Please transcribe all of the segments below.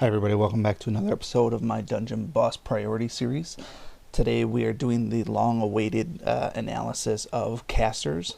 Hi everybody, welcome back to another episode of my Dungeon Boss Priority series. Today we are doing the long-awaited analysis of casters.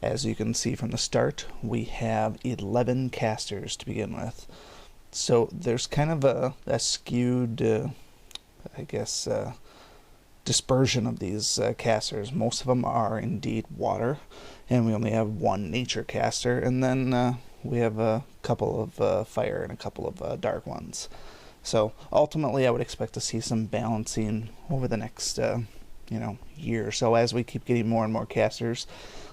As you can see from the start, we have 11 casters to begin with. So there's kind of a skewed, dispersion of these casters. Most of them are indeed water, and we only have one nature caster, and then we have a couple of fire and a couple of dark ones. So ultimately I would expect to see some balancing over the next year or so as we keep getting more and more casters.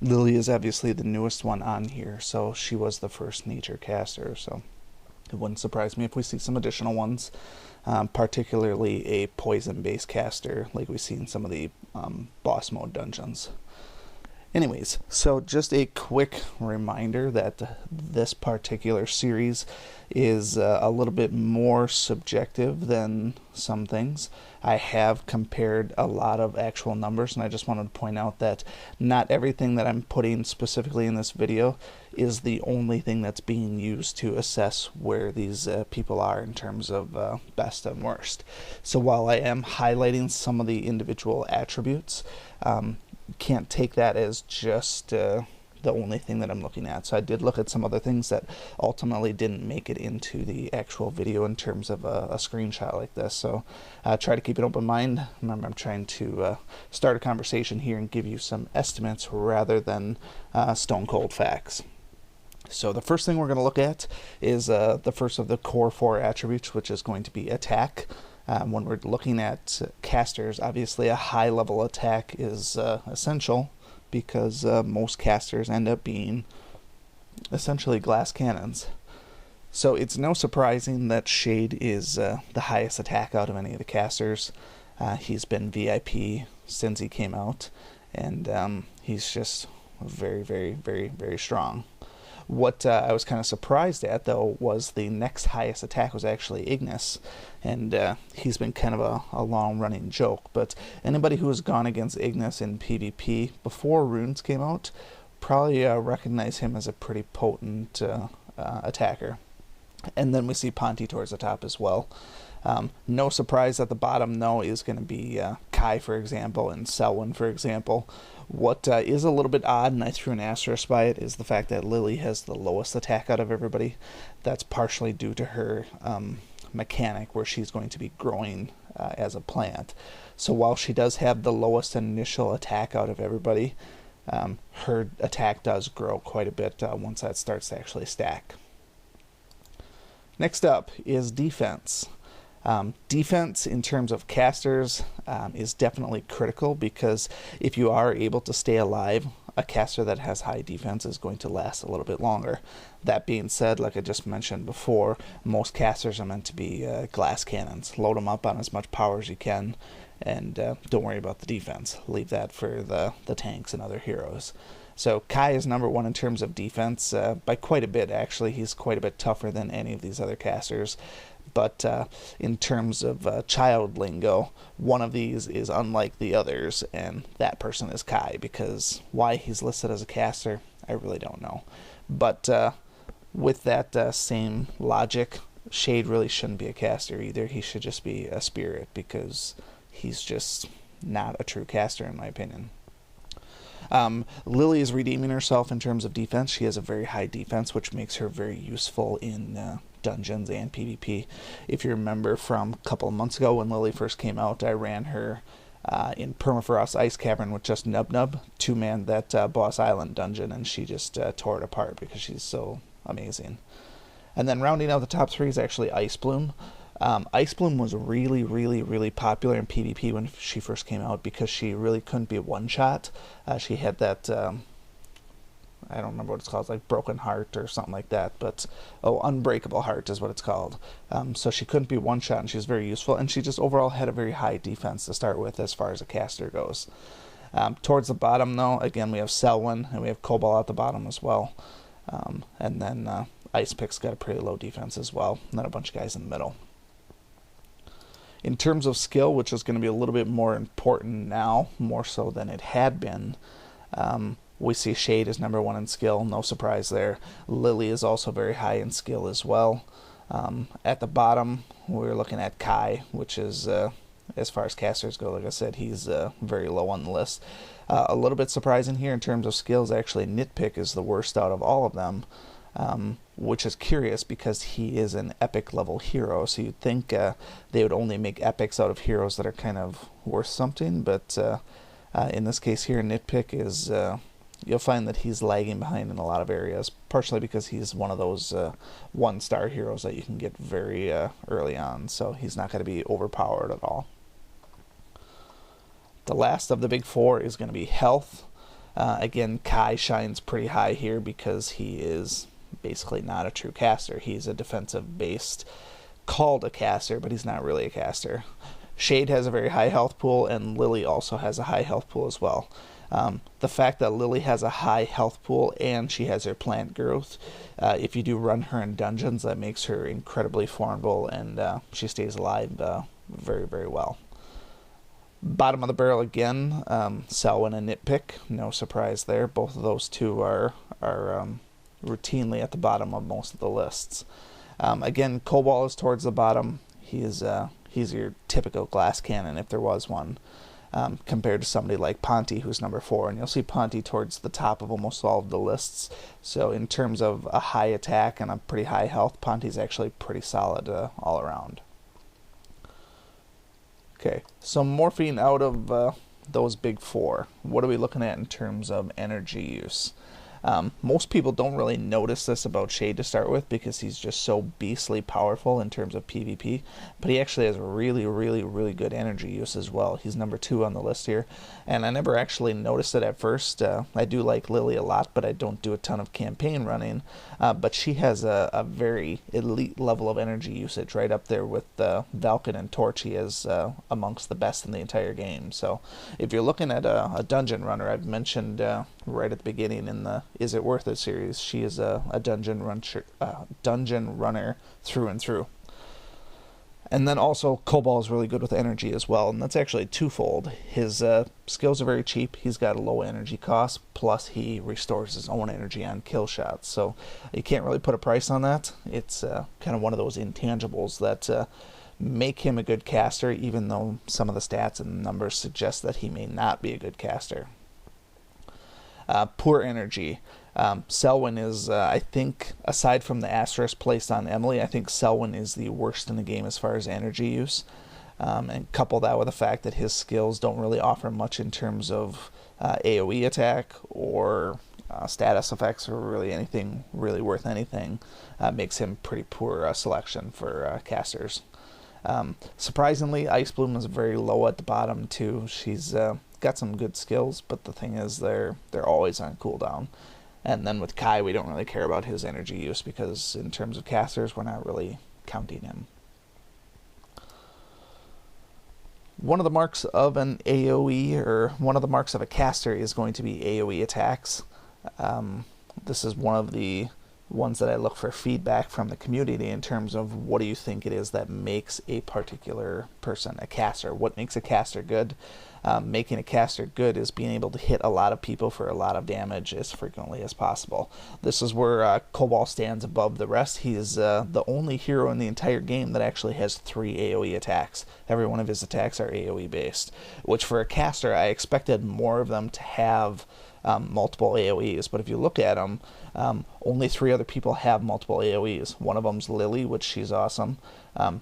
Lily is obviously the newest one on here, so she was the first nature caster, so it wouldn't surprise me if we see some additional ones, particularly a poison-based caster like we see in some of the boss mode dungeons. Anyways, so just a quick reminder that this particular series is a little bit more subjective than some things. I have compared a lot of actual numbers, and I just wanted to point out that not everything that I'm putting specifically in this video is the only thing that's being used to assess where these people are in terms of best and worst. So while I am highlighting some of the individual attributes, can't take that as just the only thing that I'm looking at. So I did look at some other things that ultimately didn't make it into the actual video in terms of a screenshot like this. So try to keep an open mind. Remember, I'm trying to start a conversation here and give you some estimates rather than stone cold facts. So the first thing we're going to look at is the first of the core 4 attributes, which is going to be attack. When we're looking at casters, obviously a high level attack is essential because most casters end up being essentially glass cannons. So it's no surprising that Shade is the highest attack out of any of the casters. He's been VIP since he came out, and he's just very, very, very, very strong. What I was kind of surprised at, though, was the next highest attack was actually Ignis, and he's been kind of a long-running joke, but anybody who has gone against Ignis in PvP before runes came out probably recognize him as a pretty potent attacker. And then we see Ponti towards the top as well. No surprise at the bottom, though, is going to be Kai, for example, and Selwyn, for example. What is a little bit odd, and I threw an asterisk by it, is the fact that Lily has the lowest attack out of everybody. That's partially due to her mechanic, where she's going to be growing as a plant. So while she does have the lowest initial attack out of everybody, her attack does grow quite a bit once that starts to actually stack. Next up is defense. Defense in terms of casters is definitely critical, because if you are able to stay alive, a caster that has high defense is going to last a little bit longer. That being said, like I just mentioned before, most casters are meant to be glass cannons. Load them up on as much power as you can, and don't worry about the defense. Leave that for the tanks and other heroes. So Kai is number 1 in terms of defense by quite a bit, actually. He's quite a bit tougher than any of these other casters. But in terms of child lingo, one of these is unlike the others, and that person is Kai, because why he's listed as a caster, I really don't know. But with that same logic, Shade really shouldn't be a caster either. He should just be a spirit, because he's just not a true caster in my opinion. Lily is redeeming herself in terms of defense. She has a very high defense, which makes her very useful in dungeons and PvP. If you remember from a couple of months ago when Lily first came out, I ran her in Permafrost Ice Cavern with just Nub Nub, 2-man that Boss Island dungeon, and she just tore it apart because she's so amazing. And then rounding out the top 3 is actually Ice Bloom. Ice Bloom was really, really, really popular in PvP when she first came out because she really couldn't be one-shot. She had that, I don't remember what it's called, like Broken Heart or something like that, but, Unbreakable Heart is what it's called. So she couldn't be one-shot, and she was very useful, and she just overall had a very high defense to start with as far as a caster goes. Towards the bottom, though, again, we have Selwyn, and we have Cobalt at the bottom as well. And then Ice Pick's got a pretty low defense as well, and then a bunch of guys in the middle. In terms of skill, which is going to be a little bit more important now, more so than it had been, we see Shade is number 1 in skill, no surprise there. Lily is also very high in skill as well. At the bottom, we're looking at Kai, which is, as far as casters go, like I said, he's very low on the list. A little bit surprising here in terms of skills, actually, Nitpick is the worst out of all of them, which is curious because he is an epic level hero, so you'd think they would only make epics out of heroes that are kind of worth something, but in this case here, Nitpick is... you'll find that he's lagging behind in a lot of areas, partially because he's one of those one-star heroes that you can get very early on, so he's not going to be overpowered at all. The last of the big four is going to be Health. Again, Kai shines pretty high here because he is basically not a true caster. He's a defensive-based, called a caster, but he's not really a caster. Shade has a very high health pool, and Lily also has a high health pool as well. The fact that Lily has a high health pool and she has her plant growth, if you do run her in dungeons, that makes her incredibly formidable, and she stays alive very, very well. Bottom of the barrel again, Selwyn and Nitpick, no surprise there. Both of those two are routinely at the bottom of most of the lists. Again, Cobalt is towards the bottom. He's your typical glass cannon if there was one. Compared to somebody like Ponty, who's number 4, and you'll see Ponty towards the top of almost all of the lists. So in terms of a high attack and a pretty high health, Ponty's actually pretty solid all around. Okay, so morphing out of those big four, what are we looking at in terms of energy use? Most people don't really notice this about Shade to start with because he's just so beastly powerful in terms of PvP, but he actually has really, really, really good energy use as well. He's number 2 on the list here, and I never actually noticed it at first. I do like Lily a lot, but I don't do a ton of campaign running, but she has a very elite level of energy usage, right up there with Valken and Torch. He is amongst the best in the entire game. So if you're looking at a dungeon runner, I've mentioned right at the beginning in the Is It Worth It series, she is a dungeon runner through and through. And then also Cobalt is really good with energy as well, and that's actually twofold. His skills are very cheap. He's got a low energy cost, plus he restores his own energy on kill shots, so you can't really put a price on that. It's kind of one of those intangibles that make him a good caster, even though some of the stats and numbers suggest that he may not be a good caster. Poor energy. Selwyn is, I think, aside from the asterisk placed on Emily, I think Selwyn is the worst in the game as far as energy use. And couple that with the fact that his skills don't really offer much in terms of AOE attack or status effects or really anything really worth anything, makes him pretty poor selection for casters. Surprisingly, Ice Bloom is very low at the bottom too. She's got some good skills, but the thing is they're always on cooldown. And then with Kai, we don't really care about his energy use because in terms of casters, we're not really counting him. One of the marks of an AOE, or one of the marks of a caster, is going to be AOE attacks. This is one of the ones that I look for feedback from the community in terms of what do you think it is that makes a particular person a caster. What makes a caster good? Making a caster good is being able to hit a lot of people for a lot of damage as frequently as possible. This is where Cobalt stands above the rest. He is the only hero in the entire game that actually has 3 AOE attacks. Every one of his attacks are AOE based, which for a caster I expected more of them to have multiple AOEs, but if you look at them, only 3 other people have multiple AOEs. One of them's Lily, which she's awesome.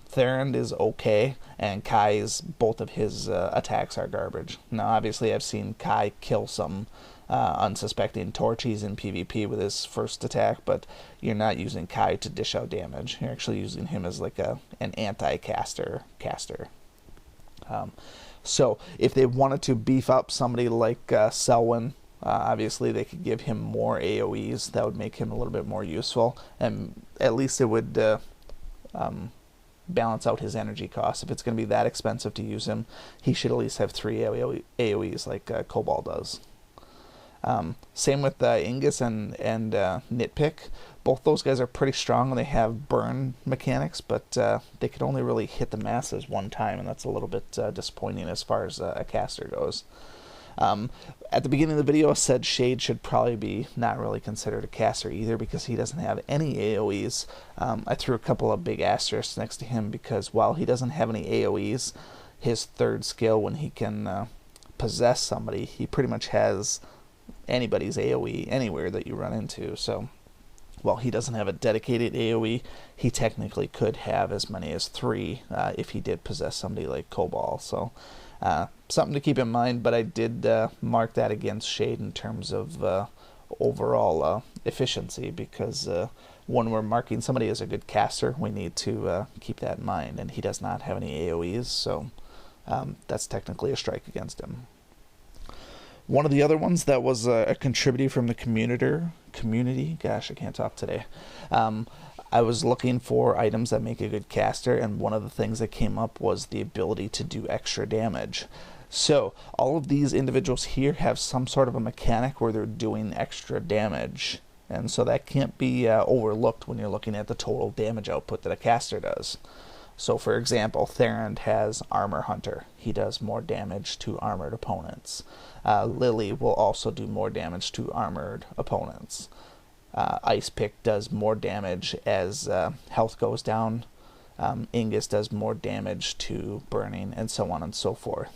Theron is okay, and Kai's, both of his attacks are garbage. Now, obviously, I've seen Kai kill some unsuspecting Torchies in PvP with his first attack, but you're not using Kai to dish out damage. You're actually using him as like an anti-caster caster. So, if they wanted to beef up somebody like Selwyn, obviously they could give him more AoEs. That would make him a little bit more useful, and at least it would balance out his energy costs. If it's going to be that expensive to use him, he should at least have 3 AoEs like Cobalt does. Same with Ingus and Nitpick. Both those guys are pretty strong and they have burn mechanics, but they could only really hit the masses one time, and that's a little bit disappointing as far as a caster goes. At the beginning of the video, I said Shade should probably be not really considered a caster either because he doesn't have any AoEs. I threw a couple of big asterisks next to him because while he doesn't have any AoEs, his third skill, when he can possess somebody, he pretty much has anybody's AoE anywhere that you run into. So while he doesn't have a dedicated AoE, he technically could have as many as 3 if he did possess somebody like Cobalt. So something to keep in mind, but I did mark that against Shade in terms of overall efficiency, because when we're marking somebody as a good caster, we need to keep that in mind, and he does not have any AoEs, so that's technically a strike against him. One of the other ones that was a contributor from the community, gosh, I can't talk today. I was looking for items that make a good caster, and one of the things that came up was the ability to do extra damage. So all of these individuals here have some sort of a mechanic where they're doing extra damage, and so that can't be overlooked when you're looking at the total damage output that a caster does. So for example, Theron has Armor Hunter. He does more damage to armored opponents. Lily will also do more damage to armored opponents. Ice Pick does more damage as health goes down. Ingus does more damage to burning, and so on and so forth.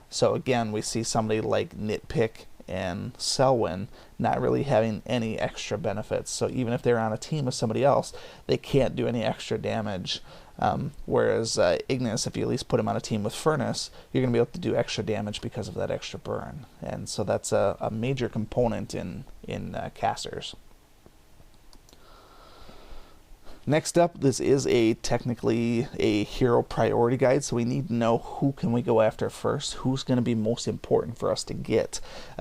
So again, we see somebody like Nitpick and Selwyn not really having any extra benefits. So even if they're on a team with somebody else, they can't do any extra damage. Whereas Ignis, if you at least put him on a team with Furnace, you're going to be able to do extra damage because of that extra burn. And so that's a major component in casters. Next up, this is technically a hero priority guide, so we need to know who can we go after first, who's going to be most important for us to get.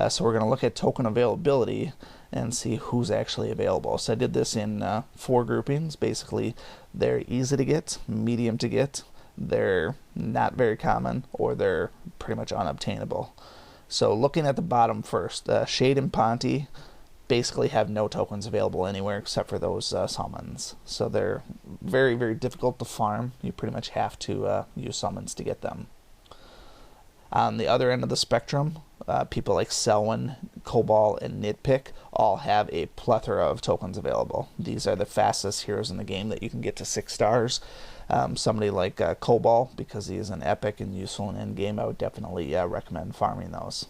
So we're going to look at token availability and see who's actually available. So I did this in 4 groupings. Basically, they're easy to get, medium to get, they're not very common, or they're pretty much unobtainable. So looking at the bottom first, Shade and Ponty basically have no tokens available anywhere except for those summons. So they're very, very difficult to farm. You pretty much have to use summons to get them. On the other end of the spectrum, people like Selwyn, Cobalt, and Nitpick all have a plethora of tokens available. These are the fastest heroes in the game that you can get to 6 stars. Somebody like Cobalt, because he is an epic and useful in endgame, I would definitely recommend farming those.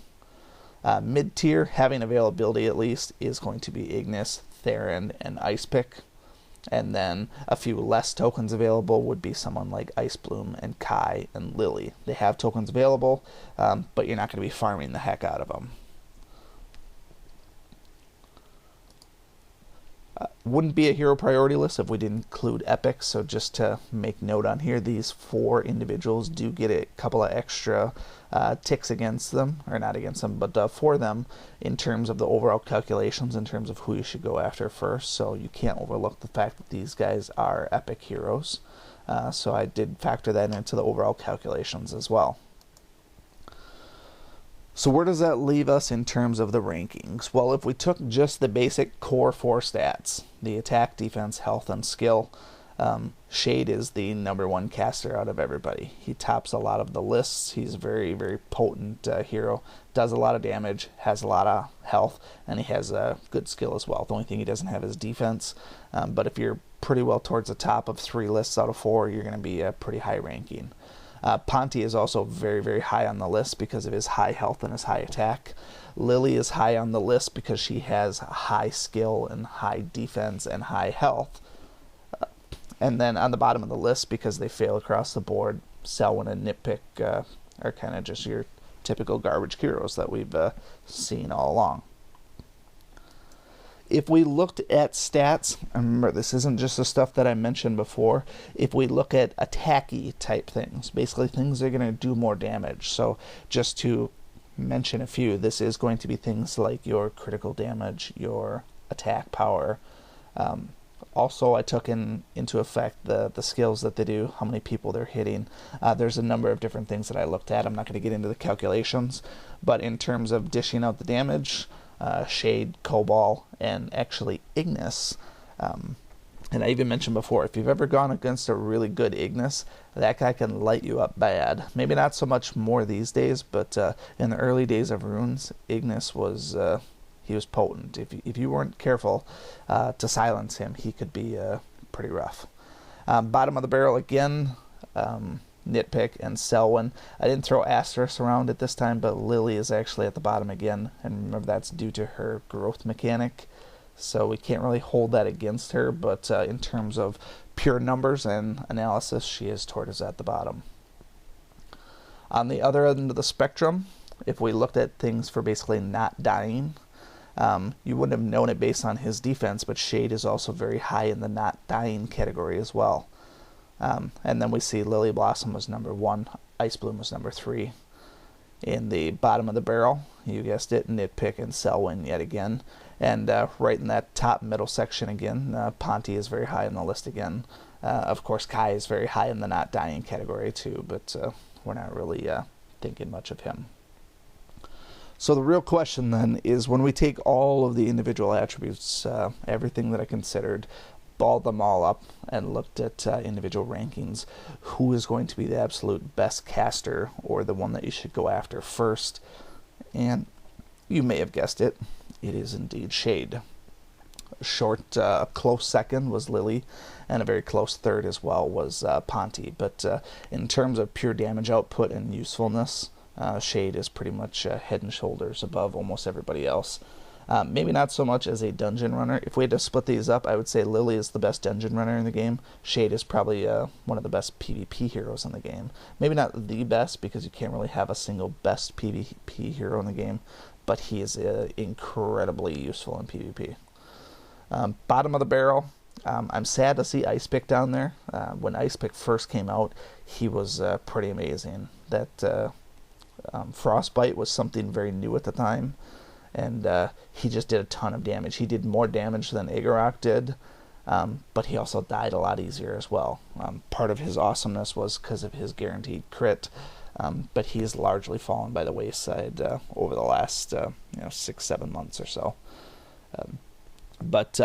Mid-tier, having availability at least, is going to be Ignis, Theron, and Ice Pick. And then a few less tokens available would be someone like Ice Bloom and Kai and Lily. They have tokens available, but you're not going to be farming the heck out of them. Wouldn't be a hero priority list if we didn't include epics, so just to make note on here, these 4 individuals do get a couple of extra ticks against them, or not against them, but for them in terms of the overall calculations, in terms of who you should go after first. So you can't overlook the fact that these guys are epic heroes. So I did factor that into the overall calculations as well. So where does that leave us in terms of the rankings? Well, if we took just the basic core 4 stats, the attack, defense, health, and skill, Shade is the #1 caster out of everybody. He tops a lot of the lists. He's a very, very potent hero, does a lot of damage, has a lot of health, and he has a good skill as well. The only thing he doesn't have is defense, but if you're pretty well towards the top of 3 lists out of 4, you're going to be a pretty high ranking. Ponty is also very, very high on the list because of his high health and his high attack. Lily is high on the list because she has high skill and high defense and high health. And then on the bottom of the list, because they fail across the board, Selwyn and Nitpick are kind of just your typical garbage heroes that we've seen all along. If we looked at stats, remember this isn't just the stuff that I mentioned before, if we look at attacky type things, basically things that are going to do more damage. So just to mention a few, this is going to be things like your critical damage, your attack power. Also, I took into effect the skills that they do, how many people they're hitting. There's a number of different things that I looked at. I'm not going to get into the calculations, but in terms of dishing out the damage, Shade, Cobalt, and actually Ignis And I even mentioned before, if you've ever gone against a really good Ignis, that guy can light you up bad. Maybe not so much more these days, but in the early days of Runes, Ignis was he was potent. If you weren't careful to silence him, he could be pretty rough. Bottom of the barrel again, Nitpick and Selwyn. I didn't throw Asterisks around it this time, but Lily is actually at the bottom again, and remember that's due to her growth mechanic. So we can't really hold that against her, but in terms of pure numbers and analysis, she is towards at the bottom. On the other end of the spectrum, if we looked at things for basically not dying, you wouldn't have known it based on his defense, but Shade is also very high in the not dying category as well. And then we see Lily Blossom was number 1, Ice Bloom was number 3. In the bottom of the barrel, you guessed it, Nitpick and Selwyn yet again. And right in that top middle section again, Ponty is very high on the list again. Of course, Kai is very high in the not dying category too, but we're not really thinking much of him. So the real question then is, when we take all of the individual attributes, everything that I considered, balled them all up and looked at individual rankings, who is going to be the absolute best caster, or the one that you should go after first? And you may have guessed it, it is indeed Shade. A short, close second was Lily, and a very close third as well was Ponty. But in terms of pure damage output and usefulness, Shade is pretty much head and shoulders above almost everybody else. Maybe not so much as a dungeon runner. If we had to split these up, I would say Lily is the best dungeon runner in the game. Shade is probably one of the best PvP heroes in the game. Maybe not the best, because you can't really have a single best PvP hero in the game, but he is incredibly useful in PvP. Bottom of the barrel, I'm sad to see Icepick down there. When Icepick first came out, he was pretty amazing. That Frostbite was something very new at the time, and he just did a ton of damage. He did more damage than Igorok did, but he also died a lot easier as well. Part of his awesomeness was because of his guaranteed crit, but he's largely fallen by the wayside over the last 6-7 months or so. But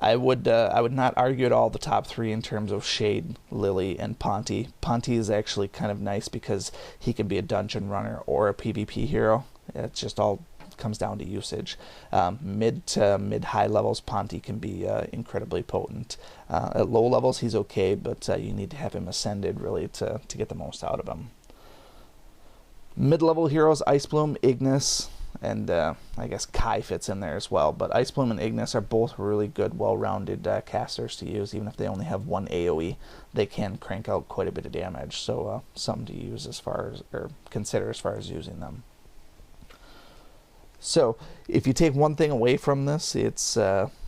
I would not argue at all the top 3 in terms of Shade, Lily, and Ponty. Ponty is actually kind of nice because he can be a dungeon runner or a PvP hero. It just all comes down to usage. Mid to mid-high levels, Ponty can be incredibly potent. At low levels, he's okay, but you need to have him ascended really to get the most out of him. Mid-level heroes, Ice Bloom, Ignis, and I guess Kai fits in there as well. But Ice Bloom and Ignis are both really good, well-rounded casters to use. Even if they only have 1 AOE, they can crank out quite a bit of damage. So something to use as far as, or consider as far as using them. So if you take one thing away from this, it's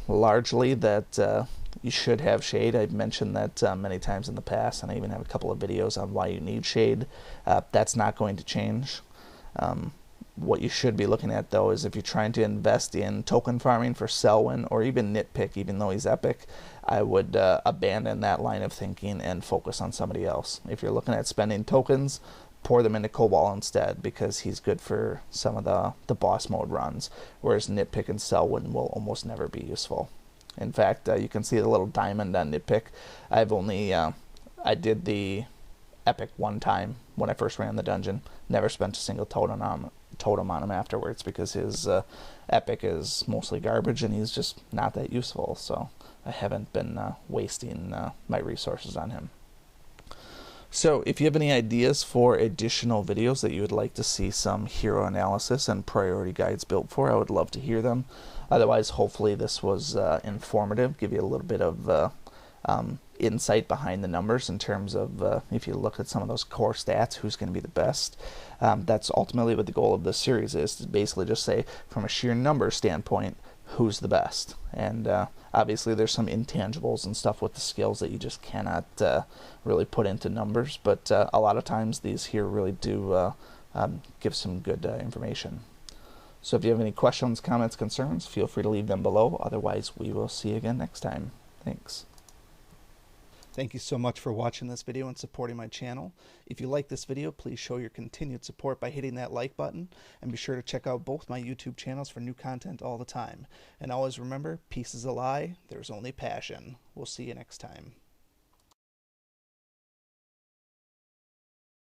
largely that you should have Shade. I've mentioned that many times in the past, and I even have a couple of videos on why you need Shade. That's not going to change. What you should be looking at, though, is if you're trying to invest in token farming for Selwyn or even Nitpick, even though he's epic, I would abandon that line of thinking and focus on somebody else. If you're looking at spending tokens, pour them into Cobalt instead, because he's good for some of the boss mode runs, whereas Nitpick and Selwyn will almost never be useful. In fact, you can see the little diamond on Nitpick. I've only, I did the epic one time when I first ran the dungeon, never spent a single totem on him afterwards, because his epic is mostly garbage and he's just not that useful, so I haven't been wasting my resources on him. So if you have any ideas for additional videos that you would like to see some hero analysis and priority guides built for, I would love to hear them. Otherwise, hopefully this was informative, give you a little bit of insight behind the numbers in terms of if you look at some of those core stats, who's going to be the best. That's ultimately what the goal of this series is, to basically just say, from a sheer number standpoint, who's the best. And obviously there's some intangibles and stuff with the skills that you just cannot really put into numbers, but a lot of times these here really do give some good information. So if you have any questions, comments, concerns, feel free to leave them below. Otherwise, we will see you again next time. Thanks. Thank you so much for watching this video and supporting my channel. If you like this video, please show your continued support by hitting that like button, and be sure to check out both my YouTube channels for new content all the time. And always remember, peace is a lie, there's only passion. We'll see you next time.